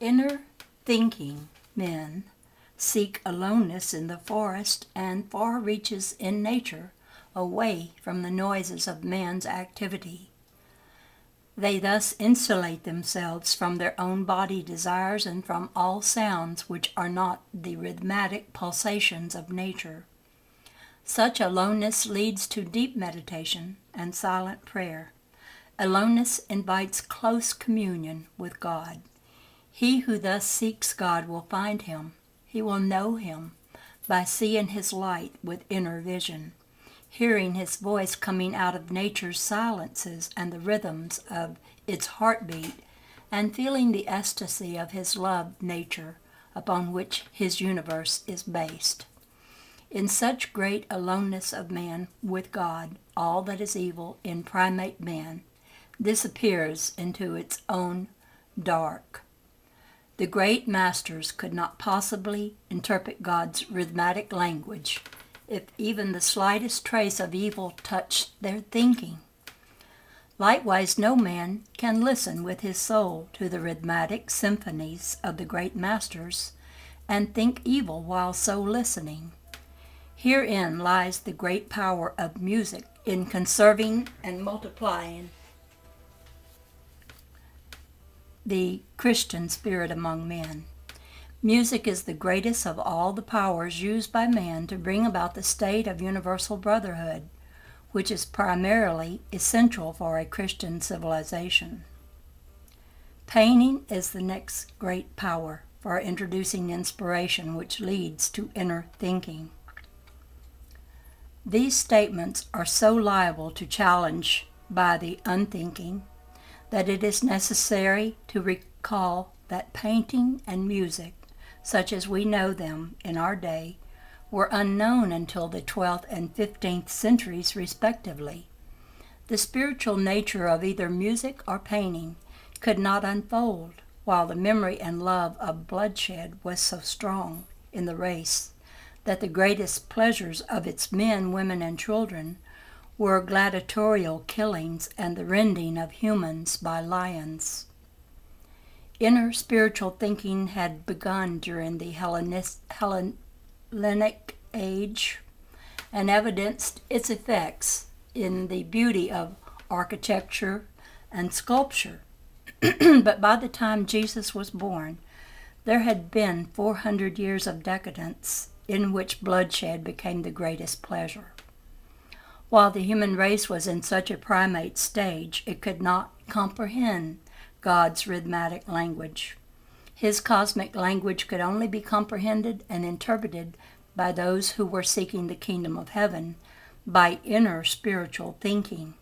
Inner thinking men seek aloneness in the forest and far reaches in nature, away from the noises of man's activity. They thus insulate themselves from their own body desires and from all sounds which are not the rhythmic pulsations of nature. Such aloneness leads to deep meditation and silent prayer. Aloneness invites close communion with God. He who thus seeks God will find Him. He will know Him by seeing His light with inner vision, hearing His voice coming out of nature's silences and the rhythms of its heartbeat, and feeling the ecstasy of His love nature upon which His universe is based. In such great aloneness of man with God, all that is evil in primate man disappears into its own dark. The great masters could not possibly interpret God's rhythmic language if even the slightest trace of evil touched their thinking. Likewise, no man can listen with his soul to the rhythmic symphonies of the great masters and think evil while so listening. Herein lies the great power of music in conserving and multiplying the Christian spirit among men. Music is the greatest of all the powers used by man to bring about the state of universal brotherhood, which is primarily essential for a Christian civilization. Painting is the next great power for introducing inspiration which leads to inner thinking. These statements are so liable to challenge by the unthinking that it is necessary to recall that painting and music, such as we know them in our day, were unknown until the 12th and 15th centuries respectively. The spiritual nature of either music or painting could not unfold while the memory and love of bloodshed was so strong in the race that the greatest pleasures of its men, women, and children were gladiatorial killings and the rending of humans by lions. Inner spiritual thinking had begun during the Hellenic age and evidenced its effects in the beauty of architecture and sculpture. But by the time Jesus was born, there had been 400 years of decadence in which bloodshed became the greatest pleasure. While the human race was in such a primate stage, it could not comprehend God's rhythmic language. His cosmic language could only be comprehended and interpreted by those who were seeking the kingdom of heaven by inner spiritual thinking.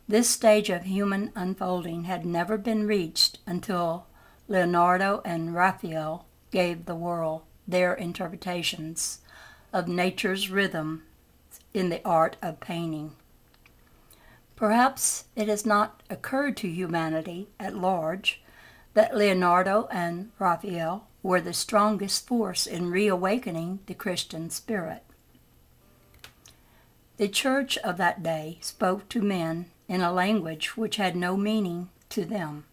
This stage of human unfolding had never been reached until Leonardo and Raphael gave the world their interpretations of nature's rhythm in the art of painting. Perhaps it has not occurred to humanity at large that Leonardo and Raphael were the strongest force in reawakening the Christian spirit. The church of that day spoke to men in a language which had no meaning to them.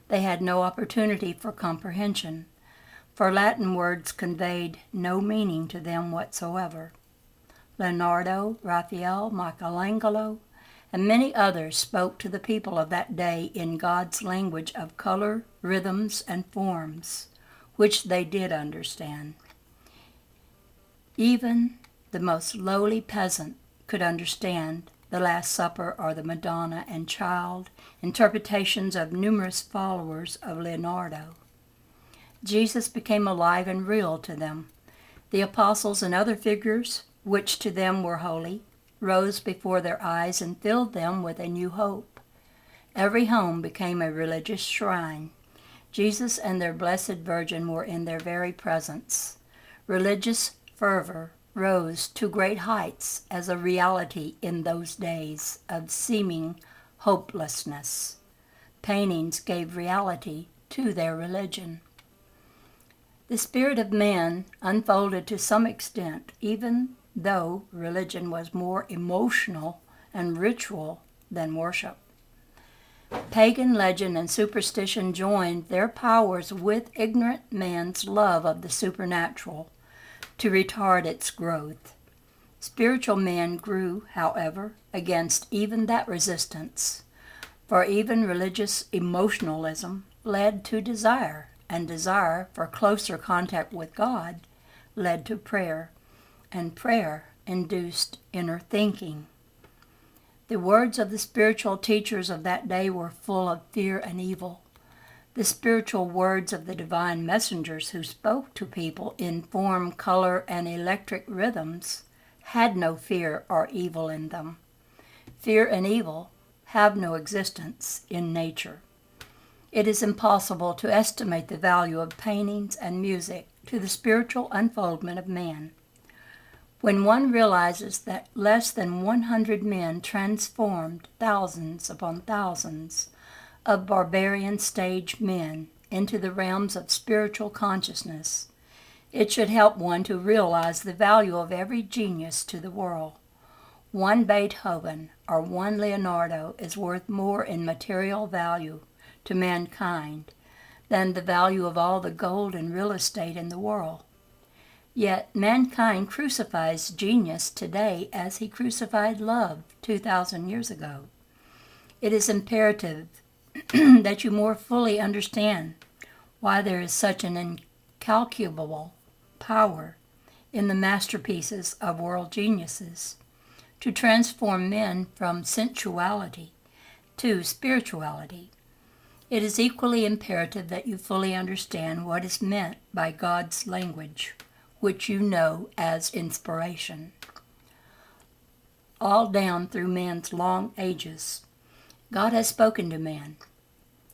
They had no opportunity for comprehension, for Latin words conveyed no meaning to them whatsoever. Leonardo, Raphael, Michelangelo, and many others spoke to the people of that day in God's language of color, rhythms, and forms, which they did understand. Even the most lowly peasant could understand the Last Supper or the Madonna and Child interpretations of numerous followers of Leonardo. Jesus became alive and real to them. The apostles and other figures, which to them were holy, rose before their eyes and filled them with a new hope. Every home became a religious shrine. Jesus and their Blessed Virgin were in their very presence. Religious fervor rose to great heights as a reality in those days of seeming hopelessness. Paintings gave reality to their religion. The spirit of man unfolded to some extent, even though religion was more emotional and ritual than worship. Pagan legend and superstition joined their powers with ignorant man's love of the supernatural to retard its growth. Spiritual men grew, however, against even that resistance, for even religious emotionalism led to desire, and desire for closer contact with God led to prayer, and prayer induced inner thinking. The words of the spiritual teachers of that day were full of fear and evil. The spiritual words of the divine messengers who spoke to people in form, color, and electric rhythms had no fear or evil in them. Fear and evil have no existence in nature. It is impossible to estimate the value of paintings and music to the spiritual unfoldment of man. When one realizes that less than 100 men transformed thousands upon thousands of barbarian stage men into the realms of spiritual consciousness, it should help one to realize the value of every genius to the world. One Beethoven or one Leonardo is worth more in material value to mankind than the value of all the gold and real estate in the world. Yet mankind crucifies genius today as he crucified love 2,000 years ago. It is imperative that you more fully understand why there is such an incalculable power in the masterpieces of world geniuses to transform men from sensuality to spirituality. It is equally imperative that you fully understand what is meant by God's language, which you know as inspiration. All down through man's long ages, God has spoken to man.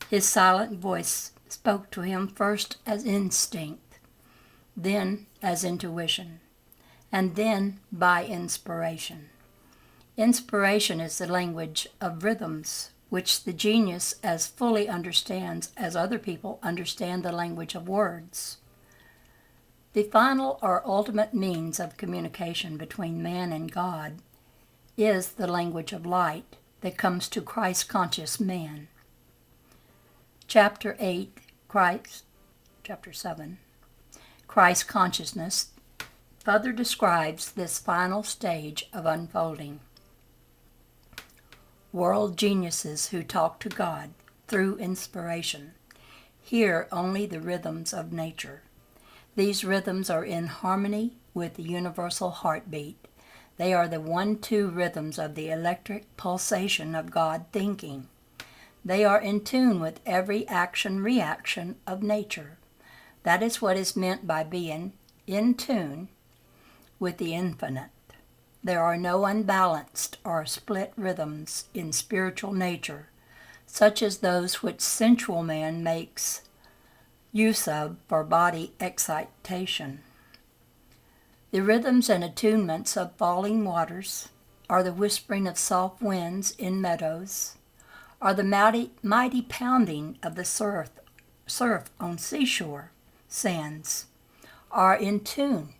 His silent voice spoke to him first as instinct, then as intuition, and then by inspiration. Inspiration is the language of rhythms, which the genius as fully understands as other people understand the language of words. The final or ultimate means of communication between man and God is the language of light that comes to Christ-conscious man. Chapter 7, Christ Consciousness, further describes this final stage of unfolding. World geniuses who talk to God through inspiration hear only the rhythms of nature. These rhythms are in harmony with the universal heartbeat. They are the 1-2 rhythms of the electric pulsation of God thinking. They are in tune with every action-reaction of nature. That is what is meant by being in tune with the infinite. There are no unbalanced or split rhythms in spiritual nature, such as those which sensual man makes use of for body excitation. The rhythms and attunements of falling waters, or the whispering of soft winds in meadows, or the mighty pounding of the surf on seashore sands, are in tune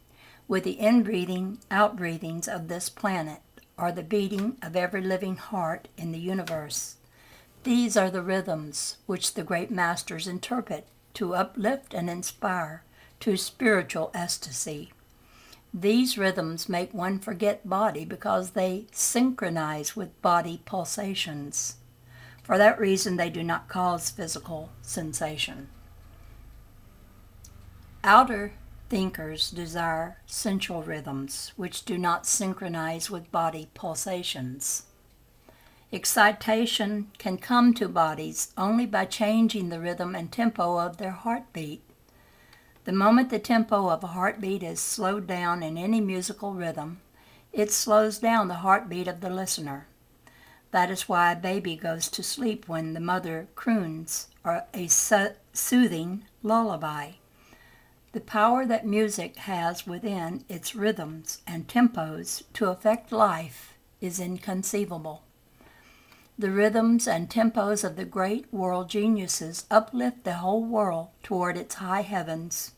with the in-breathing, out-breathings of this planet, or the beating of every living heart in the universe. These are the rhythms which the great masters interpret to uplift and inspire to spiritual ecstasy. These rhythms make one forget body because they synchronize with body pulsations. For that reason, they do not cause physical sensation. Outer thinkers desire sensual rhythms which do not synchronize with body pulsations. Excitation can come to bodies only by changing the rhythm and tempo of their heartbeat. The moment the tempo of a heartbeat is slowed down in any musical rhythm, it slows down the heartbeat of the listener. That is why a baby goes to sleep when the mother croons or a soothing lullaby. The power that music has within its rhythms and tempos to affect life is inconceivable. The rhythms and tempos of the great world geniuses uplift the whole world toward its high heavens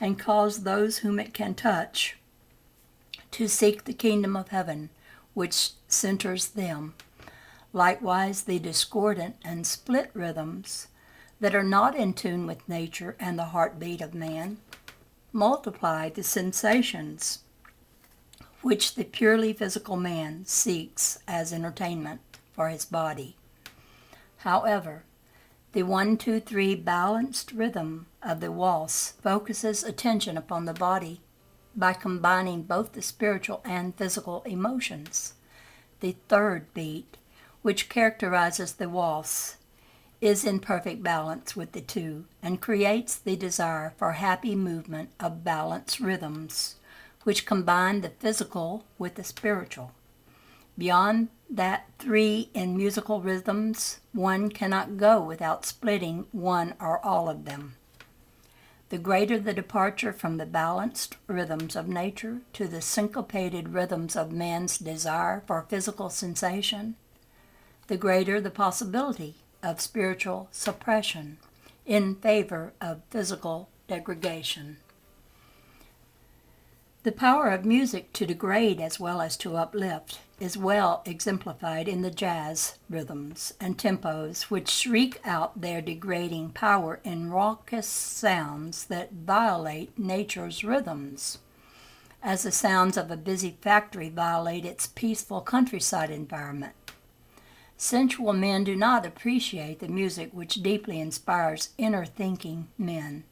and cause those whom it can touch to seek the kingdom of heaven, which centers them. Likewise, the discordant and split rhythms that are not in tune with nature and the heartbeat of man multiply the sensations which the purely physical man seeks as entertainment for his body. However, the 1-2-3 balanced rhythm of the waltz focuses attention upon the body by combining both the spiritual and physical emotions. The third beat, which characterizes the waltz, is in perfect balance with the two and creates the desire for happy movement of balanced rhythms, which combine the physical with the spiritual. Beyond that 3 in musical rhythms, one cannot go without splitting one or all of them. The greater the departure from the balanced rhythms of nature to the syncopated rhythms of man's desire for physical sensation, the greater the possibility of spiritual suppression in favor of physical degradation. The power of music to degrade as well as to uplift is well exemplified in the jazz rhythms and tempos which shriek out their degrading power in raucous sounds that violate nature's rhythms, as the sounds of a busy factory violate its peaceful countryside environment. Sensual men do not appreciate the music which deeply inspires inner-thinking men.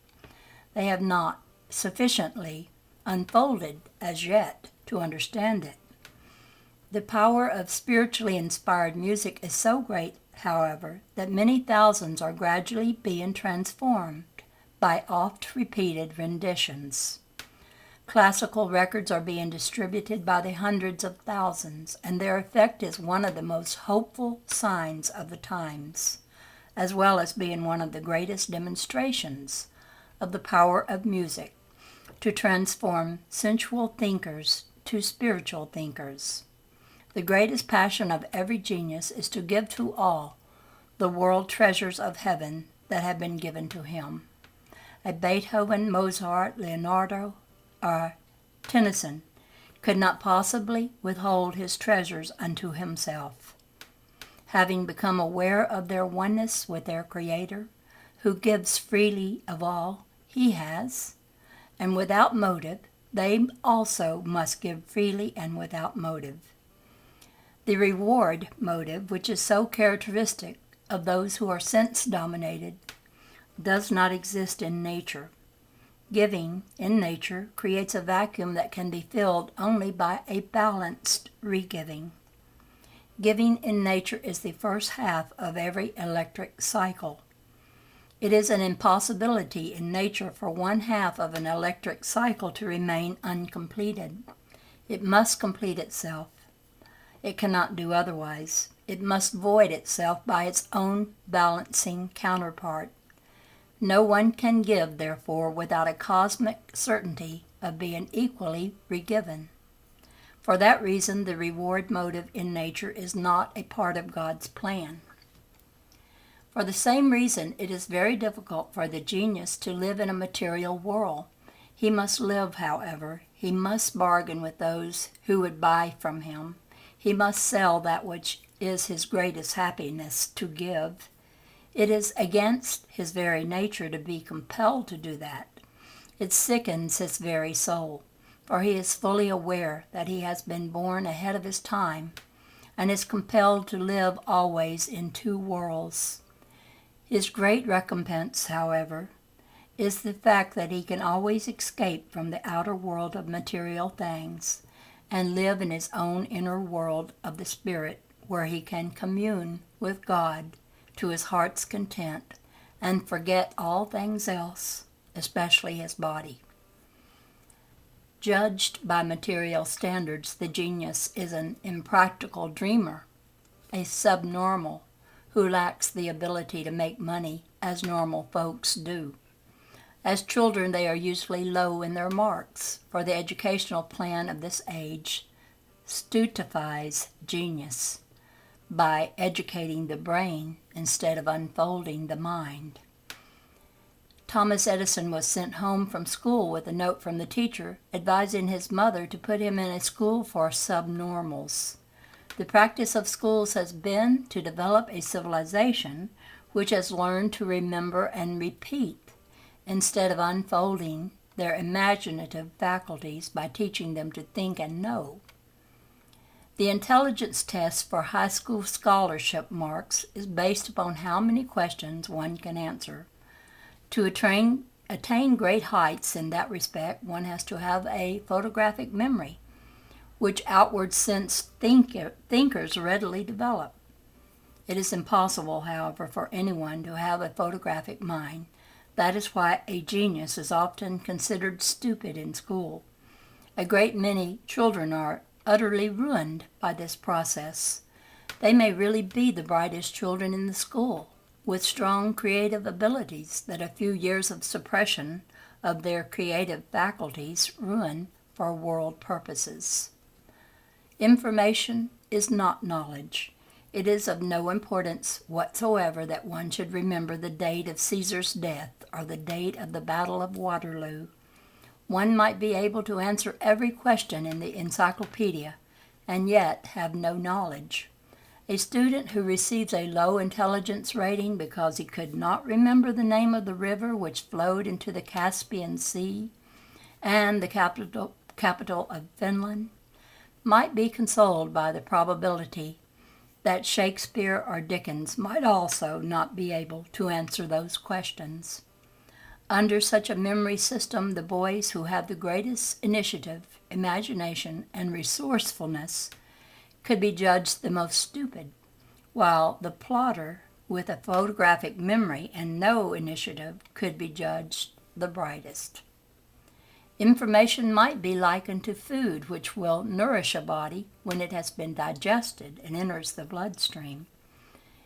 They have not sufficiently unfolded as yet to understand it. The power of spiritually inspired music is so great, however, that many thousands are gradually being transformed by oft-repeated renditions. Classical records are being distributed by the hundreds of thousands, and their effect is one of the most hopeful signs of the times, as well as being one of the greatest demonstrations of the power of music to transform sensual thinkers to spiritual thinkers. The greatest passion of every genius is to give to all the world treasures of heaven that have been given to him. A Beethoven, Mozart, Leonardo, or Tennyson could not possibly withhold his treasures unto himself. Having become aware of their oneness with their Creator, who gives freely of all he has, and without motive, they also must give freely and without motive. The reward motive, which is so characteristic of those who are sense-dominated, does not exist in nature. Giving in nature creates a vacuum that can be filled only by a balanced re-giving. Giving in nature is the first half of every electric cycle. It is an impossibility in nature for one half of an electric cycle to remain uncompleted. It must complete itself. It cannot do otherwise. It must void itself by its own balancing counterpart. No one can give, therefore, without a cosmic certainty of being equally re-given. For that reason, the reward motive in nature is not a part of God's plan. For the same reason, it is very difficult for the genius to live in a material world. He must live, however. He must bargain with those who would buy from him. He must sell that which is his greatest happiness to give. It is against his very nature to be compelled to do that. It sickens his very soul, for he is fully aware that he has been born ahead of his time and is compelled to live always in two worlds. His great recompense, however, is the fact that he can always escape from the outer world of material things and live in his own inner world of the spirit, where he can commune with God to his heart's content and forget all things else, especially his body. Judged by material standards, the genius is an impractical dreamer, a subnormal who lacks the ability to make money as normal folks do. As children, they are usually low in their marks, for the educational plan of this age stultifies genius by educating the brain instead of unfolding the mind. Thomas Edison was sent home from school with a note from the teacher advising his mother to put him in a school for subnormals. The practice of schools has been to develop a civilization which has learned to remember and repeat instead of unfolding their imaginative faculties by teaching them to think and know. The intelligence test for high school scholarship marks is based upon how many questions one can answer. To attain great heights in that respect, one has to have a photographic memory, which outward sense thinkers readily develop. It is impossible, however, for anyone to have a photographic mind. That is why a genius is often considered stupid in school. A great many children are utterly ruined by this process. They may really be the brightest children in the school, with strong creative abilities that a few years of suppression of their creative faculties ruin for world purposes. Information is not knowledge. It is of no importance whatsoever that one should remember the date of Caesar's death or the date of the Battle of Waterloo. One might be able to answer every question in the encyclopedia and yet have no knowledge. A student who receives a low intelligence rating because he could not remember the name of the river which flowed into the Caspian Sea and the capital of Finland might be consoled by the probability that Shakespeare or Dickens might also not be able to answer those questions. Under such a memory system, the boys who have the greatest initiative, imagination, and resourcefulness could be judged the most stupid, while the plodder with a photographic memory and no initiative could be judged the brightest. Information might be likened to food, which will nourish a body when it has been digested and enters the bloodstream.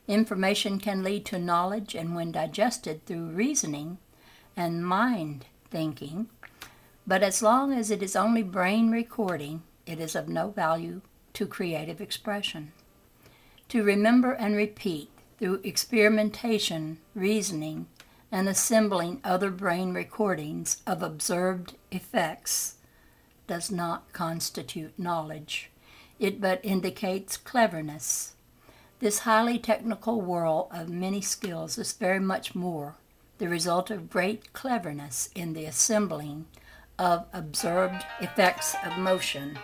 Information can lead to knowledge, and when digested through reasoning and mind thinking, but as long as it is only brain recording, it is of no value to creative expression. To remember and repeat through experimentation, reasoning, and assembling other brain recordings of observed effects does not constitute knowledge. It but indicates cleverness. This highly technical world of many skills is very much more the result of great cleverness in the assembling of observed effects of motion.